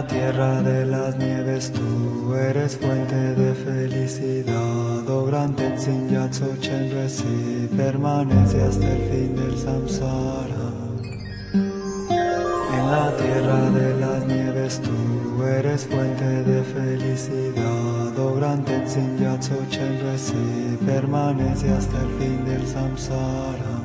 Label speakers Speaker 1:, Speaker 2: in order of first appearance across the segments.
Speaker 1: la tierra de las nieves tú eres fuente de felicidad. O gran Tenzin Gyatso Chen Resi permanece hasta el fin del samsara. En la tierra de las nieves tú eres fuente de felicidad. O gran Tenzin Gyatso Chen Resi permanece hasta el fin del samsara.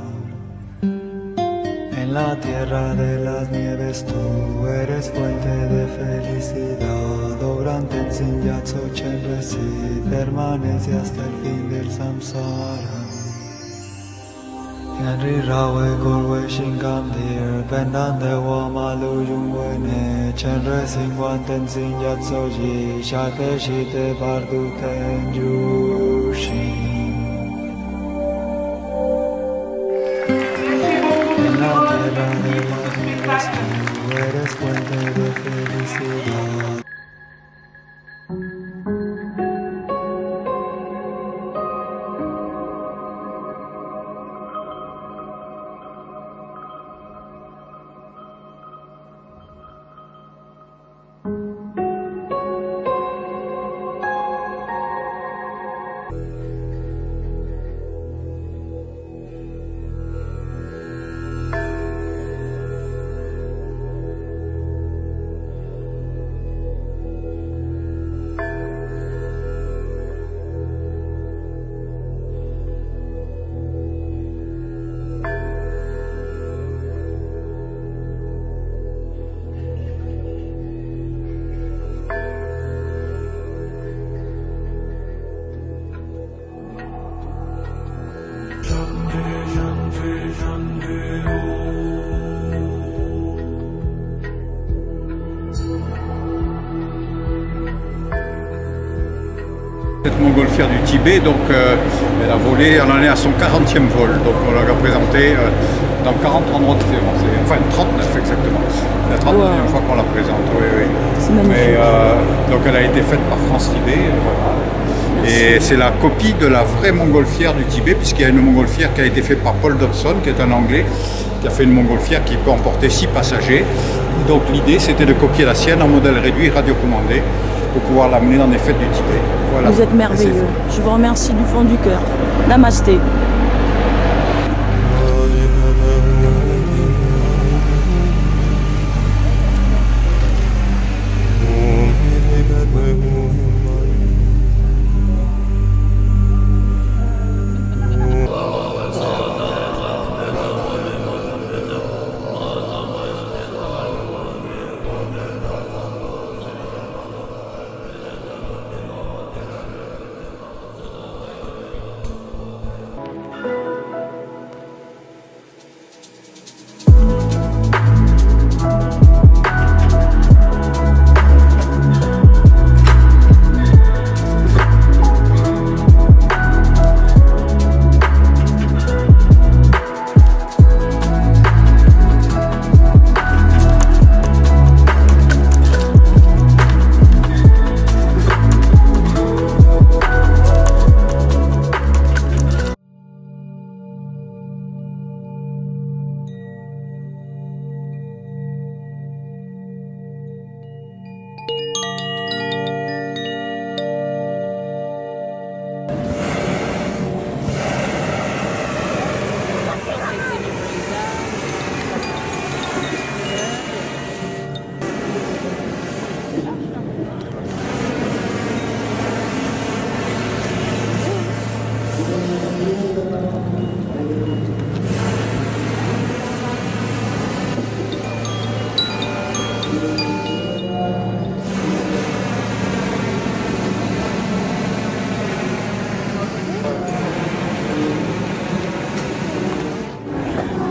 Speaker 1: En la tierra de las nieves tú eres fuente de felicidad. O gran Tenzin Gyatso Chen Resi permanece hasta el fin del samsara. Yanri rawe golwe shingam dir pendan de wa malu yungwe ne Chen Resi guan Tenzin Gyatso ji shate shite bardu tenju shin. En la tierra de las nieves tú eres fuente de felicidad.
Speaker 2: Cette montgolfière du Tibet, donc elle a volé, elle en est à son 40e vol, donc on l'a présenté dans 40 endroits différents, enfin 39 exactement. C'est la 39e fois qu'on la présente, oui.
Speaker 3: C'est magnifique.
Speaker 2: Mais, donc elle a été faite par France Tibet, voilà. Et c'est la copie de la vraie montgolfière du Tibet, puisqu'il y a une montgolfière qui a été faite par Paul Dodson, qui est un Anglais, qui a fait une montgolfière qui peut emporter 6 passagers. Donc l'idée c'était de copier la sienne en modèle réduit radiocommandé pour pouvoir l'amener dans les fêtes du Tibet. Voilà.
Speaker 3: Vous êtes merveilleux. Je vous remercie du fond du cœur. Namasté.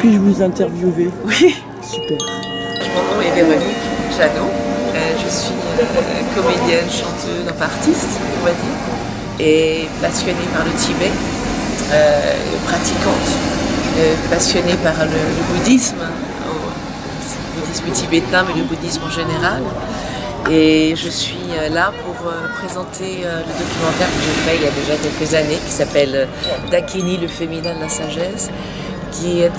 Speaker 3: Puis-je vous interviewer?
Speaker 4: Oui.
Speaker 3: Super.
Speaker 4: Mon nom est Véronique Jeannot. Je suis comédienne, chanteuse, artiste, on va dire, et passionnée par le Tibet, pratiquante, passionnée par le bouddhisme, le bouddhisme tibétain, mais le bouddhisme en général. Et je suis là pour présenter le documentaire que j'ai fait il y a déjà quelques années, qui s'appelle Dakini, le féminin de la sagesse, qui est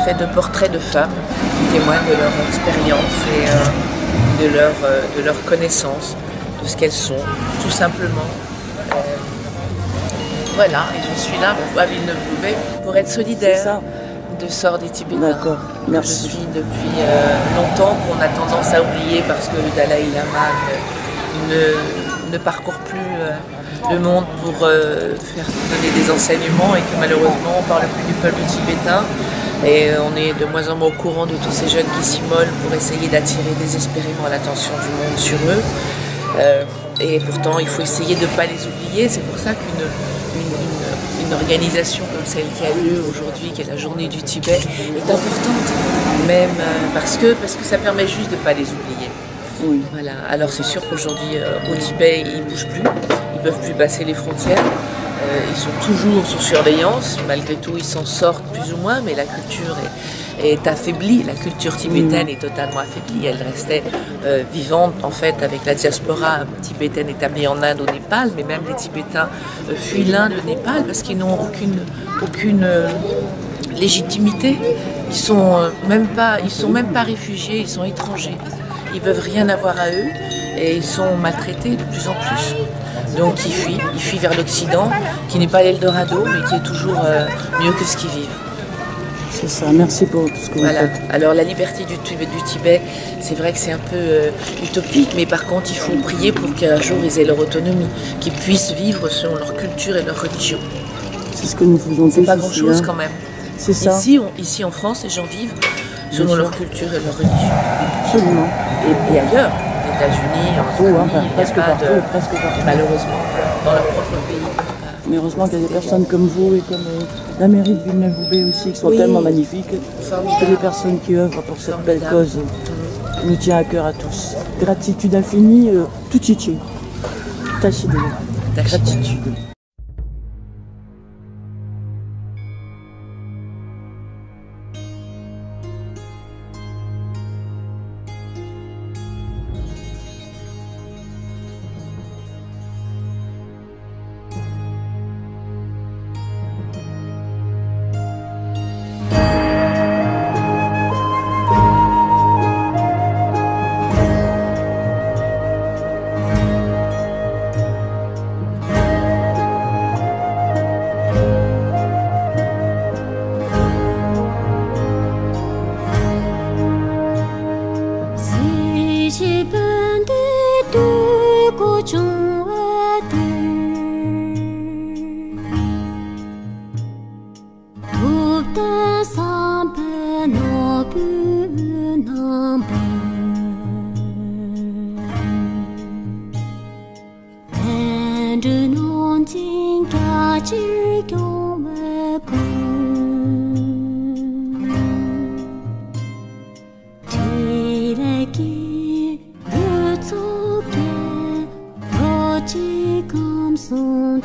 Speaker 4: fait de portraits de femmes qui témoignent de leur expérience et de leur connaissance, de ce qu'elles sont, tout simplement. Voilà, et je suis là à Villeneuve-Loubet pour être solidaire de sort des Tibétains.
Speaker 3: D'accord, merci.
Speaker 4: Je suis depuis longtemps, qu'on a tendance à oublier parce que le Dalai Lama ne parcourt plus le monde pour faire donner des enseignements et que malheureusement on ne parle plus du peuple tibétain. Et on est de moins en moins au courant de tous ces jeunes qui s'immolent pour essayer d'attirer désespérément l'attention du monde sur eux. Et pourtant, il faut essayer de ne pas les oublier. C'est pour ça qu'une organisation comme celle qui a lieu aujourd'hui, qui est la journée du Tibet, est importante. Même parce que ça permet juste de ne pas les oublier.
Speaker 3: Oui.
Speaker 4: Voilà. Alors c'est sûr qu'aujourd'hui, au Tibet, ils ne bougent plus. Ils ne peuvent plus passer les frontières. Ils sont toujours sous surveillance, malgré tout ils s'en sortent plus ou moins, mais la culture est affaiblie, la culture tibétaine est totalement affaiblie, elle restait vivante en fait avec la diaspora tibétaine établie en Inde, au Népal, mais même les Tibétains fuient l'Inde, le Népal, parce qu'ils n'ont aucune légitimité, ils sont même pas réfugiés, ils sont étrangers, ils ne peuvent rien avoir à eux et ils sont maltraités de plus en plus. Donc ils fuient vers l'Occident, qui n'est pas l'Eldorado, mais qui est toujours mieux que ce qu'ils vivent.
Speaker 3: C'est ça, merci pour tout ce que vous faites.
Speaker 4: Alors la liberté du Tibet, c'est vrai que c'est un peu utopique, mais par contre il faut prier pour qu'un jour ils aient leur autonomie, qu'ils puissent vivre selon leur culture et leur religion.
Speaker 3: C'est ce que nous faisons tous.
Speaker 4: C'est pas grand-chose quand même.
Speaker 3: C'est ça.
Speaker 4: Ici en France, les gens vivent selon leur culture et leur religion.
Speaker 3: Absolument.
Speaker 4: Et ailleurs. États-Unis, en Australie,
Speaker 3: presque partout.
Speaker 4: Malheureusement, dans leur propre pays.
Speaker 3: Mais heureusement qu'il y a des personnes comme vous et comme la mairie de Villeneuve-Loubet aussi qui sont tellement magnifiques. Que les personnes qui œuvrent pour cette belle cause nous tient à cœur à tous. Gratitude infinie, tout chichi. Tachidou. Gratitude.
Speaker 5: Comme son